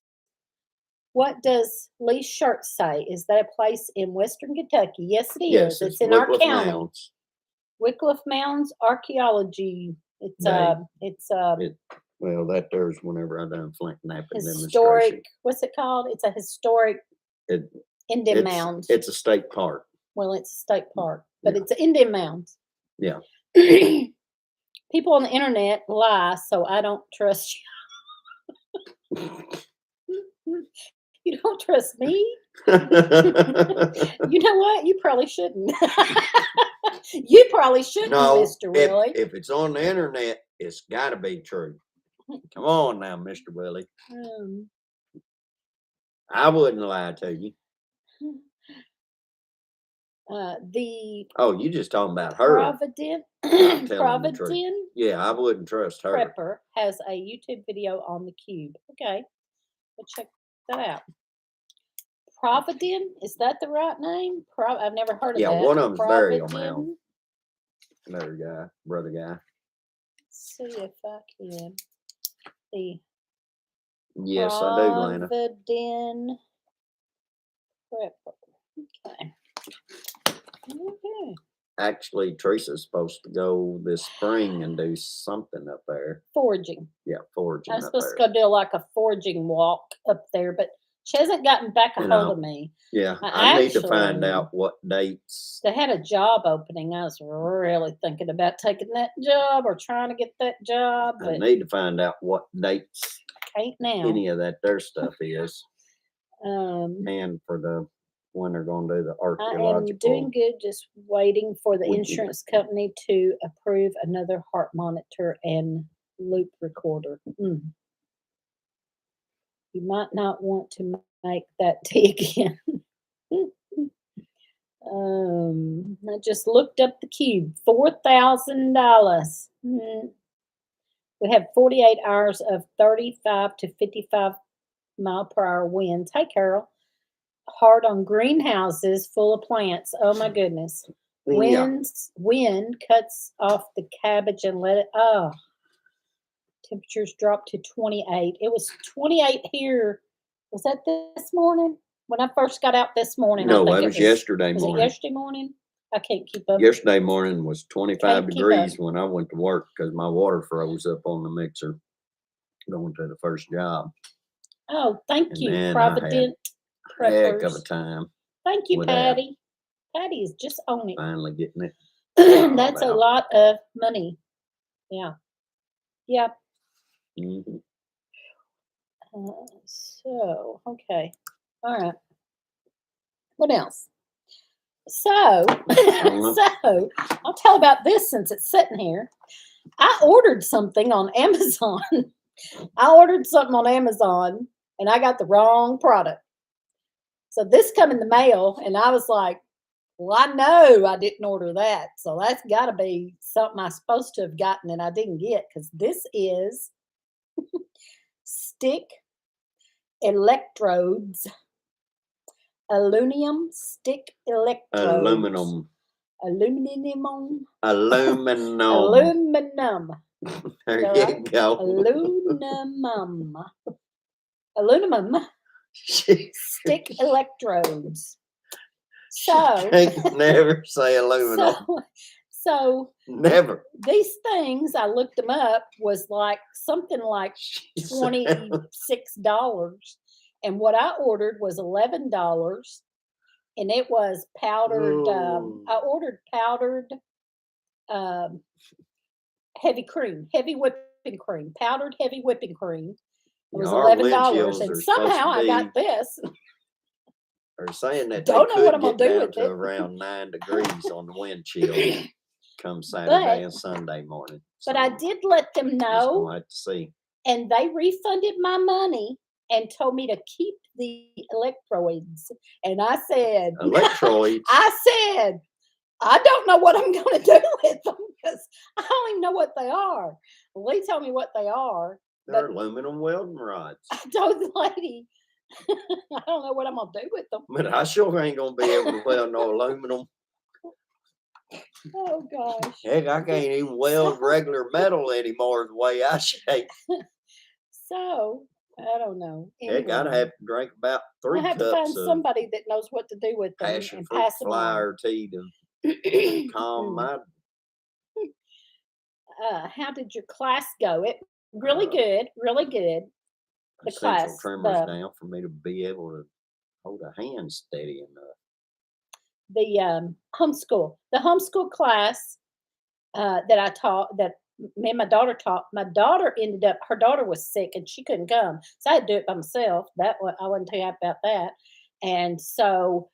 What does Lee's shirt say? Is that a place in Western Kentucky? Yes, it is. Yes, it's in our Wycliffe county. Mounds. Wycliffe Mounds Archaeology. Well, that there's whenever I done Flint Napa historic. demonstration. What's it called? It's a historic Indian mound. It's a state park. Well, it's a state park, but Yeah. it's an Indian mound. Yeah. People on the internet lie, so I don't trust you. You don't trust me? You know what? You probably shouldn't. You probably shouldn't, No, Mr. Willie. if it's on the internet, it's got to be true. Come on now, Mr. Willie. I wouldn't lie to you. You just talking about her. Provident Yeah, I wouldn't trust her. Prepper has a YouTube video on the cube. Okay, let's check that out. Provident, is that the right name? I've never heard of that. Yeah, one of them's Burial Mound. Another guy, brother guy. Let's see if I can see. Yes, I do, Lana. Provident Prepper. Okay. Okay. Actually, Teresa's supposed to go this spring and do something up there. Foraging. Yeah, foraging. I'm supposed to go do like a foraging walk up there, but she hasn't gotten back a hold of me. Yeah, I need to find out what dates. They had a job opening. I was really thinking about taking that job or trying to get that job. But I need to find out what dates ain't now any of their stuff is. And for the when they're going to do the archaeological. I am doing good, just waiting for the insurance company to approve another heart monitor and loop recorder. You might not want to make that tea again. I just looked up the cube. $4,000. We have 48 hours of 35 to 55 mile per hour winds. Hey, Carol. Hard on greenhouses full of plants. Oh my goodness. Wind cuts off the cabbage and let it. Temperatures dropped to 28. It was 28 here. Was that this morning? When I first got out this morning. No, it was yesterday morning. Was it yesterday morning? I can't keep up. Yesterday morning was 25 degrees when I went to work because my water froze up on the mixer going to the first job. Oh, thank you, Provident. Heck of a time. Thank you, Patty. Patty is just on it. Finally getting it. That's a lot of money. Yeah. Yeah. Mm-hmm. Okay. All right. What else? So I'll tell about this since it's sitting here. I ordered something on Amazon. And I got the wrong product. So this come in the mail and I was like, well, I know I didn't order that. So that's got to be something I'm supposed to have gotten and I didn't get because this is stick electrodes. Aluminum stick electrodes. Aluminum. There you go. Aluminum stick electrodes. So never say aluminum. So never. These things, I looked them up, was like something like $26. And what I ordered was $11. And it was powdered, I ordered powdered heavy whipping cream, powdered heavy whipping cream. It was $11. And somehow I got this. They're saying that don't know what I'm gonna do down with to it. Around 9 degrees on the wind chill come Saturday and Sunday morning. But I did let them know. We'll have to see. And they refunded my money and told me to keep the electrodes. And I said, electrodes? I said, I don't know what I'm going to do with them because I don't even know what they are. Lee told me what they are, They're but aluminum welding rods. I told the lady I don't know what I'm going to do with them. But I sure ain't gonna be able to weld no aluminum. Oh gosh. Heck, I can't even weld regular metal anymore the way I shape. So I don't know. Heck, I'd Anyway, have to drink about I 3 have to find cups of somebody that knows what to do with them passion and fruit pass them on. flower tea to calm my How did your class go? It really uh, good, really good. The essential class, tremors down for me to be able to hold a hand steady enough. the homeschool class that I taught, that me and my daughter taught. My daughter ended up, her daughter was sick and she couldn't come, so I had to do it by myself. I wasn't too happy about that, and so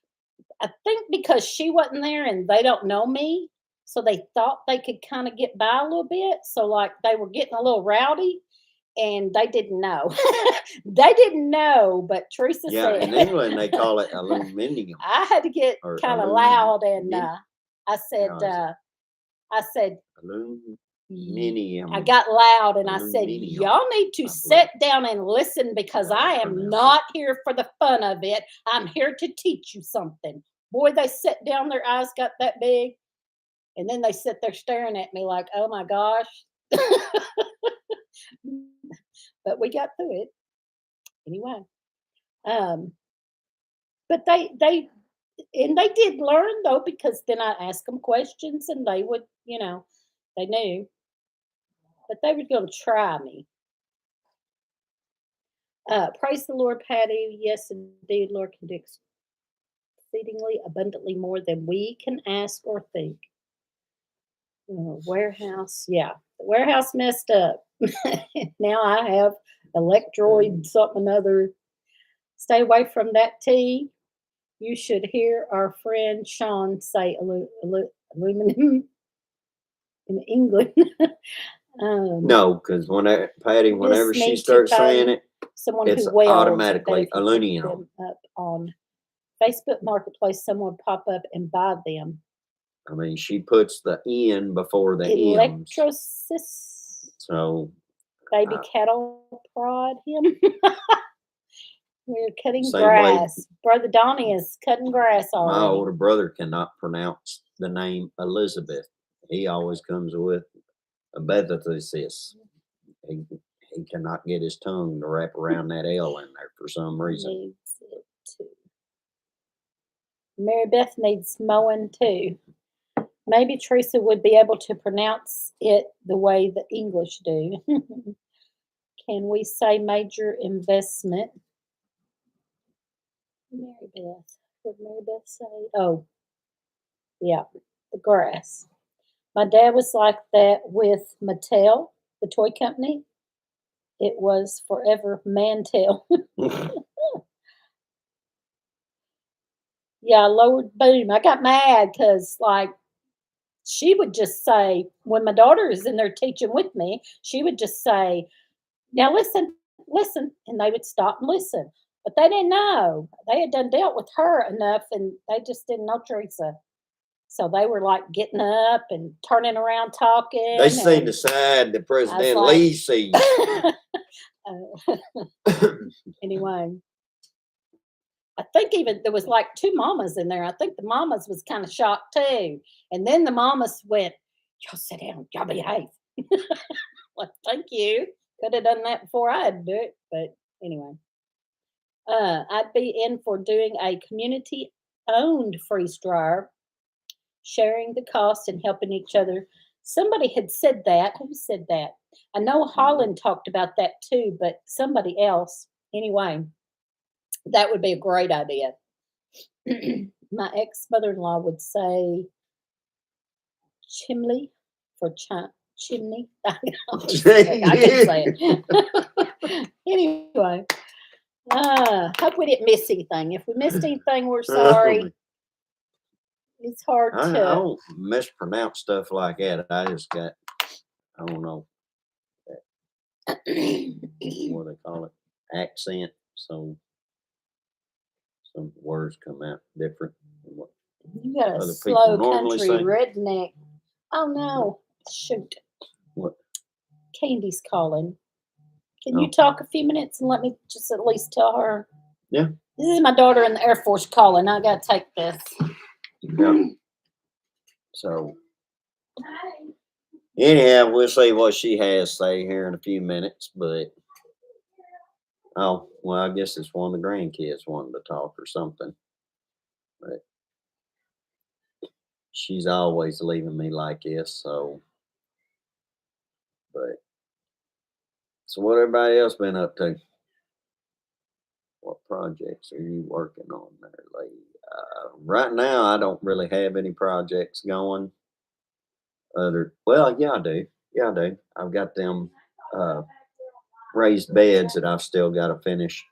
I think because she wasn't there and they don't know me, so they thought they could kind of get by a little bit. So like they were getting a little rowdy and they didn't know. They didn't know, but Teresa Yeah, said in England they call it aluminium I had to get or kind of loud and aluminium. I said How is it? I said "Y- I Aluminium. got loud and I said, Aluminium, y'all need to I sit believe. down and listen because How I they am pronounce it. not here for the fun of it. I'm here to teach you something. Boy, they sat down, their eyes got that big, and then they sit there staring at me like, oh my gosh. But we got through it anyway. Um, but they did learn though, because then I asked them questions and they would, they knew, but they were going to try me. Praise the Lord, Patty. Yes, indeed, Lord can do exceedingly abundantly more than we can ask or think. Warehouse, yeah, the warehouse messed up. Now I have electroid something other. Stay away from that tea. You should hear our friend Sean say aluminum in England. No, because Patty, This whenever she need to starts saying pay it, someone it's who welds. I bet automatically if you look aluminum. them up on Facebook Marketplace, someone would pop up and buy them. I mean, she puts the N before the M's. Electrosis. So Baby cattle prod him. We're cutting same way grass. Brother Donnie is cutting grass my already. older brother cannot pronounce the name Elizabeth. He always comes with a Bethessis. He cannot get his tongue to wrap around that L in there for some reason. Needs it too. Mary Beth needs mowing too. Maybe Teresa would be able to pronounce it the way the English do. Can we say major investment? Mary Beth. What did Mary Beth say? Oh, yeah, the grass. My dad was like that with Mattel, the toy company. It was forever Mantel. Yeah, lowered boom. I got mad because, like, she would just say, when my daughter is in there teaching with me, she would just say, now listen, listen. And they would stop and listen. But they didn't know. They had done dealt with her enough and they just didn't know Teresa. So they were like getting up and turning around talking. They see and the side that I was President like, Lee sees. Anyway, I think even there was like two mamas in there. I think the mamas was kind of shocked too. And then the mamas went, y'all sit down, y'all behave. Well, thank you. Could have done that before I had to do it. But anyway, I'd be in for doing a community owned freeze dryer, sharing the cost and helping each other. Somebody had said that. Who said that? I know Holland talked about that too, but somebody else. Anyway, that would be a great idea. My ex mother in law would say chimney for chimney. I can say it. Anyway, hope we didn't miss anything. If we missed anything, we're sorry. It's hard I to. don't mispronounce stuff like that. I just got, I don't know, what they call it, accent. So some words come out different. You got a Other people slow normally country say. redneck. Oh no! Shoot, What? Candy's calling. Can you Oh, talk a few minutes and let me just at least tell her? yeah. This is my daughter in the Air Force calling. I gotta take this. Yeah. So anyhow, we'll see what she has to say here in a few minutes. But oh, well, I guess it's one of the grandkids wanting to talk or something. But she's always leaving me like this. So, but so what everybody else been up to? What projects are you working on there, lady? Right now, I don't really have any projects going. Well, yeah, I do. Yeah, I do. I've got them uh, raised beds that I've still got to finish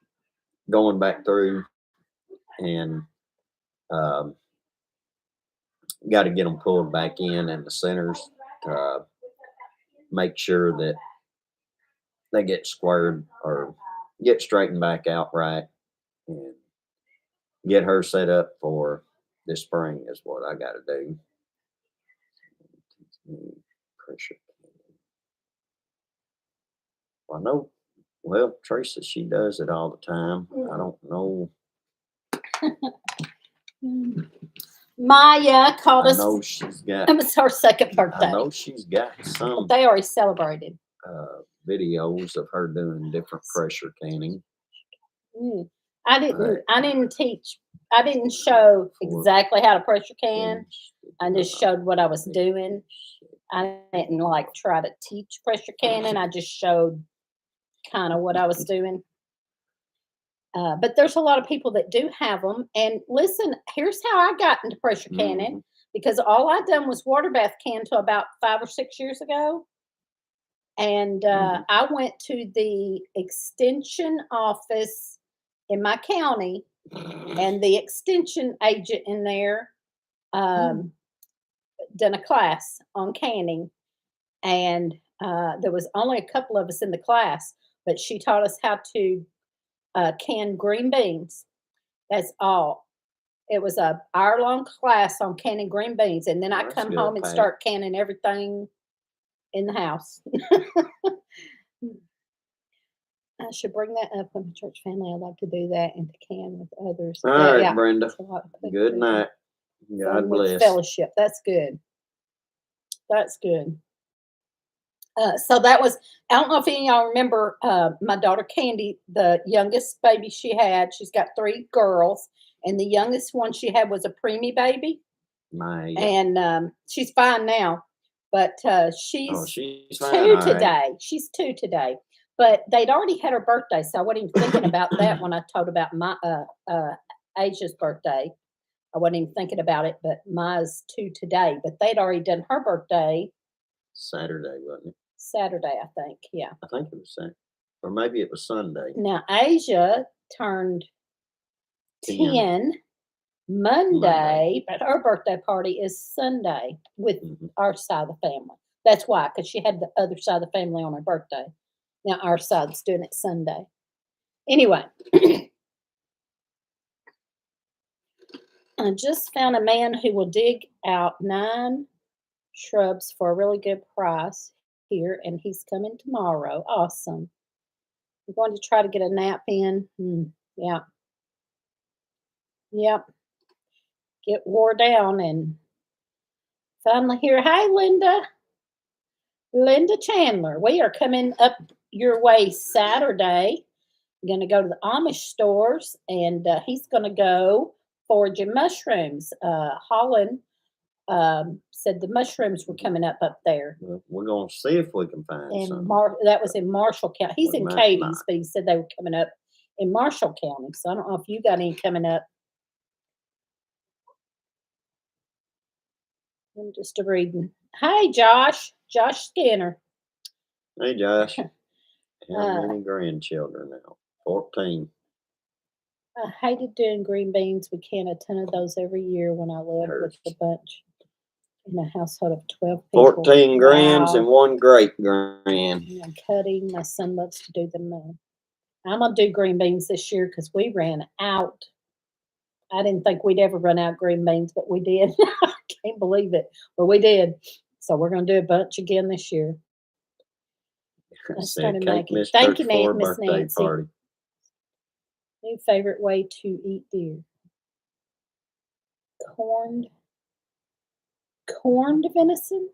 going back through, and um, got to get them pulled back in the centers to make sure that they get squared or get straightened back out right, and get her set up for this spring is what I got to do. Pressure. I know. Well, Teresa, she does it all the time. I don't know. Maya called I us. know she's got. It was her second I birthday. know she's got But some they already celebrated. videos of her doing different pressure canning. I didn't teach. I didn't show exactly how to pressure can. I just showed what I was doing. I didn't like try to teach pressure canning. I just showed kind of what I was doing. But there's a lot of people that do have them. And listen, here's how I got into pressure canning, because all I done was water bath can till about 5 or 6 years ago. And I went to the extension office in my county, and the extension agent in there done a class on canning. And there was only a couple of us in the class, but she taught us how to can green beans. That's all. It was a hour-long class on canning green beans, and then I That's come good, home and Pat. start canning everything in the house. I should bring that up with my church family. I'd like to do that and to can with others. All right, Brenda. Good night. God bless. Fellowship. That's good. That's good. So that was, I don't know if any of y'all remember my daughter Candy, the youngest baby she had. She's got 3 girls, and the youngest one she had was a preemie baby. And she's fine now, but she's fine, 2 today. Right. She's 2 today, but they'd already had her birthday, so I wasn't even thinking about that when I told about my Asia's birthday. I wasn't even thinking about it, but Maya's 2 today, but they'd already done her birthday. Saturday, wasn't it? Saturday, I think. Yeah. I think it was Saturday. Or maybe it was Sunday. Now, Asia turned 10 Monday, but her birthday party is Sunday with our side of the family. That's why, because she had the other side of the family on her birthday. Now, our side's doing it Sunday. Anyway, I just found a man who will dig out 9 shrubs for a really good price here, and he's coming tomorrow. Awesome. We're going to try to get a nap in. Yeah. Yep. Get wore down and finally here. Hi, Linda. Linda Chandler. We are coming up your way Saturday. We're going to go to the Amish stores, and he's going to go foraging mushrooms. Holland said the mushrooms were coming up there. Well, we're going to see if we can find some. That was in Marshall County. He's in Katie's, but he said they were coming up in Marshall County. So I don't know if you got any coming up. I'm just reading. Hi, Josh. Josh Skinner. Hey, Josh. How many grandchildren now? 14. I hated doing green beans. We can a ton of those every year when I lived with a bunch in a household of 12 people. 14 grands and 1 great grand. And cutting. My son loves to do them. I'm going to do green beans this year because we ran out I didn't think we'd ever run out of green beans, but we did. I can't believe it, but we did. So we're gonna do a bunch again this year. I Said started cake making. Miss Thank Church you, for a Miss birthday Nancy. party. New favorite way to eat deer. Corned venison?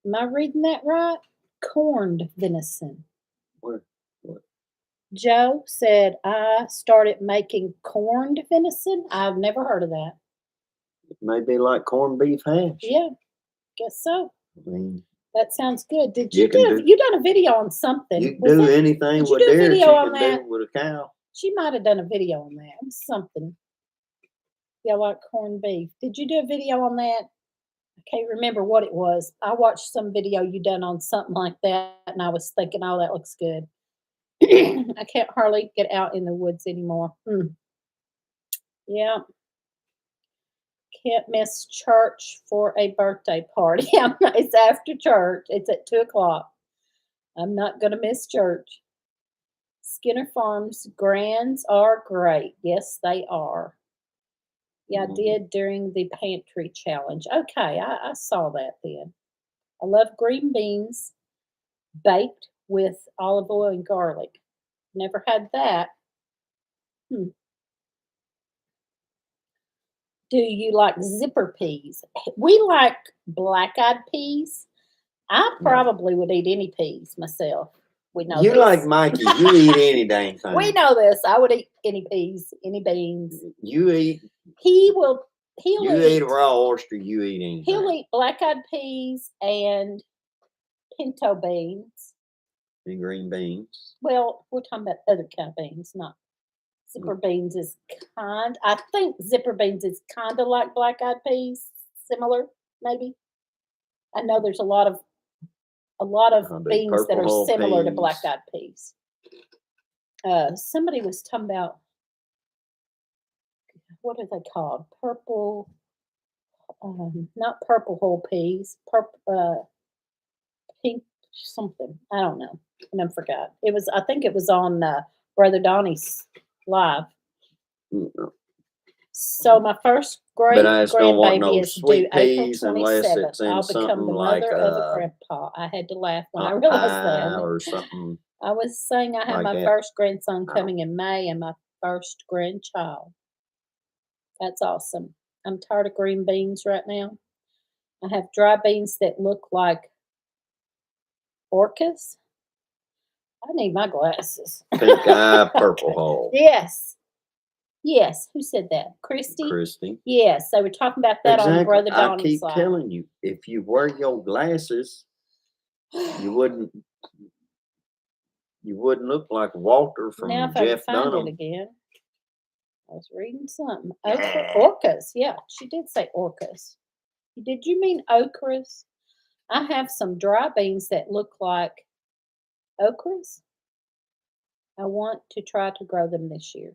Am I reading that right? Corned venison. What? Joe said I started making corned venison. I've never heard of that. It may be like corned beef hash. Yeah, guess so. I mean, That sounds good. Did You you can do? do- You done a video on something? you can Was do that- anything did you with do a deer that video you on can that? do with a cow. She might have done a video on that. It was something. Yeah, like corned beef. Did you do a video on that? I can't remember what it was. I watched some video you done on something like that, and I was thinking, oh, that looks good. I can't hardly get out in the woods anymore. Yeah. Can't miss church for a birthday party. It's after church. It's at 2:00. I'm not going to miss church. Skinner Farms grands are great. Yes, they are. Yeah, I did during the pantry challenge. Okay, I saw that then. I love green beans baked with olive oil and garlic. Never had that. Do you like zipper peas? We like black-eyed peas. I probably would eat any peas myself. We know You this. like Mikey. You eat any dang thing. We know this. I would eat any peas, any beans. You eat. He'll You eat eat a raw oyster. You eat anything. he'll eat black-eyed peas and pinto beans. And green beans. Well, we're talking about other kind of beans, not zipper beans is I think zipper beans is kind of like black-eyed peas, similar, maybe. I know there's a lot of Big beans that purple are hull similar to peas. black-eyed peas. Somebody was talking about what are they called? Purple, not purple whole peas, pink something. I don't know, and I forgot. I think it was on Brother Donnie's live. So my first But I just don't want grandbaby no is due sweet April peas unless 27th. it's in I'll become something the like mother of a grandpa. I had to laugh when I hot realized pie that. or something. I was saying I have like my that. first grandson Oh. coming in May and my first grandchild. That's awesome. I'm tired of green beans right now. I have dry beans that look like orcas. I need my glasses. Pink eye, purple hole. Yes. Yes. Who said that? Christy? Christy. Yes. They were talking about that on Exactly. Brother I Donnie's keep live. telling you, if you wear your glasses, you wouldn't look like Walter from Now if I can Jeff find Dunham. it again. I was reading something. Orcas. Yeah, she did say orcas. Did you mean okras? I have some dry beans that look like okras. I want to try to grow them this year.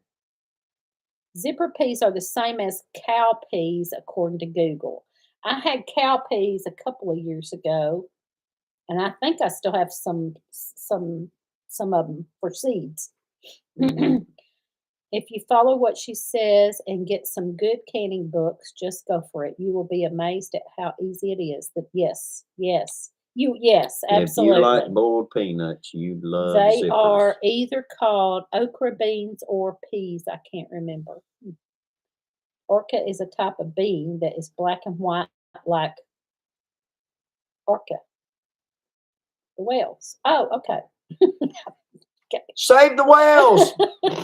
Zipper peas are the same as cow peas, according to Google. I had cow peas a couple of years ago, and I think I still have some of them for seeds. Mhm. If you follow what she says and get some good canning books, just go for it. You will be amazed at how easy it is. Yes, absolutely. If you like boiled peanuts, you'd love They zippers. are either called okra beans or peas. I can't remember. Orca is a type of bean that is black and white like orca. The whales. Oh, okay. Okay. Save the whales.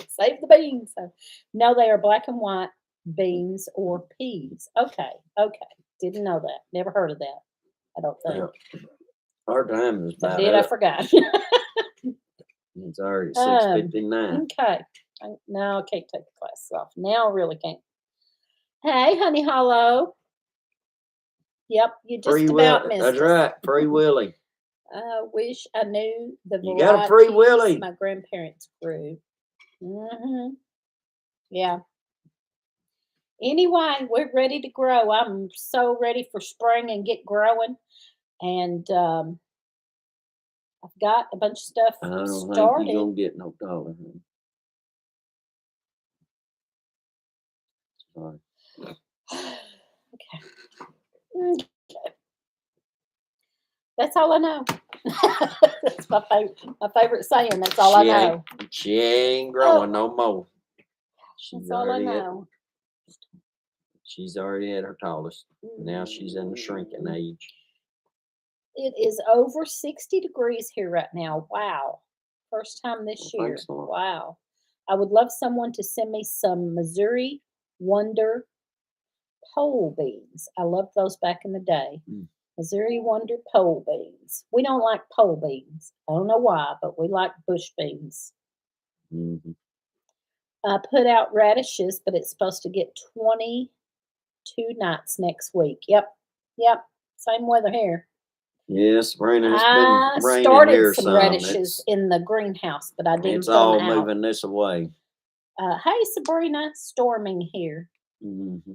Save the beans. No, they are black and white beans or peas. Okay. Didn't know that. Never heard of that. I don't think. Yeah. Our time is If I about did, I up. forgot. It's already 6:59. Okay. Now I can't take the glasses off. Now I really can't. Hey, Honey Hollow. Yep, you just about missed That's us. right. Free Willy. I wish I knew the You got a Free varieties Willy. my grandparents grew. Yeah. Anyway, we're ready to grow. I'm so ready for spring and get growing. And I've got a bunch of stuff I don't think started. you're gonna get no taller. Sorry. Okay. Okay. That's all I know. That's my favorite saying. That's all I know. She ain't growing no more. That's all I At, know. she's already at her tallest. Now she's in the shrinking age. It is over 60 degrees here right now. Wow. First time this Well, year. thanks a lot. Wow. I would love someone to send me some Missouri Wonder pole beans. I loved those back in the day. Mm. Missouri Wonder pole beans. We don't like pole beans. I don't know why, but we like bush beans. Mm-hmm. I put out radishes, but it's supposed to get 22 nights next week. Yep. Same weather here. Yes, Sabrina, it's I been raining started here some some. radishes in the greenhouse, but I didn't It's put them all out. moving this way. Hey, Sabrina, storming here. Mm-hmm.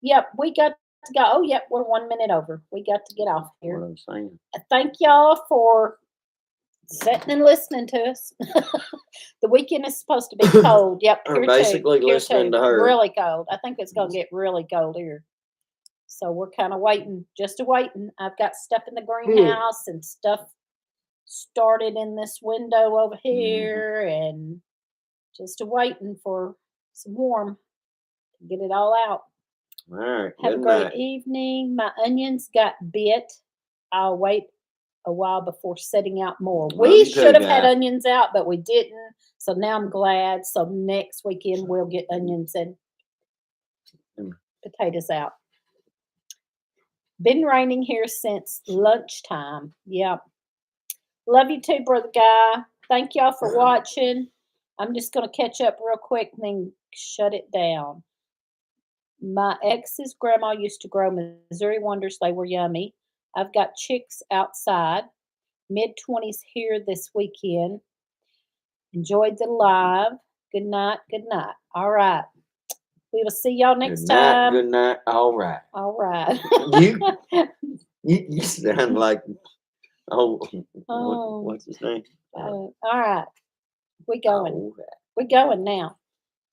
Yep, we got to go. Oh, yep, we're 1 minute over. We got to get off What here. I'm saying. Thank y'all for sitting and listening to us. The weekend is supposed to be cold. Yep, Or here basically too. Here listening too. to her. Really cold. I think it's gonna get really cold here. So we're kind of waiting, just waiting. I've got stuff in the greenhouse and stuff started in this window over here, and just waiting for some warm to get it all out. All right. Have a Good great night. evening. My onions got bit. I'll wait a while before setting out more. Love We you too, should have had guy. onions out, but we didn't. So now I'm glad. So next weekend we'll get onions and potatoes out. Been raining here since lunchtime. Yep. Love you too, brother guy. Thank y'all for watching. I'm just going to catch up real quick and then shut it down. My ex's grandma used to grow Missouri Wonders. They were yummy. I've got chicks outside. Mid-20s here this weekend. Enjoyed the live. Good night. Good night. All right. We will see y'all next Good night. time. Good night. All right. All right. You sound like Oh. what's his name? All right. We going. All right. We going now.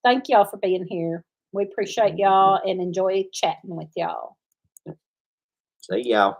Thank y'all for being here. We appreciate y'all and enjoy chatting with y'all. See y'all.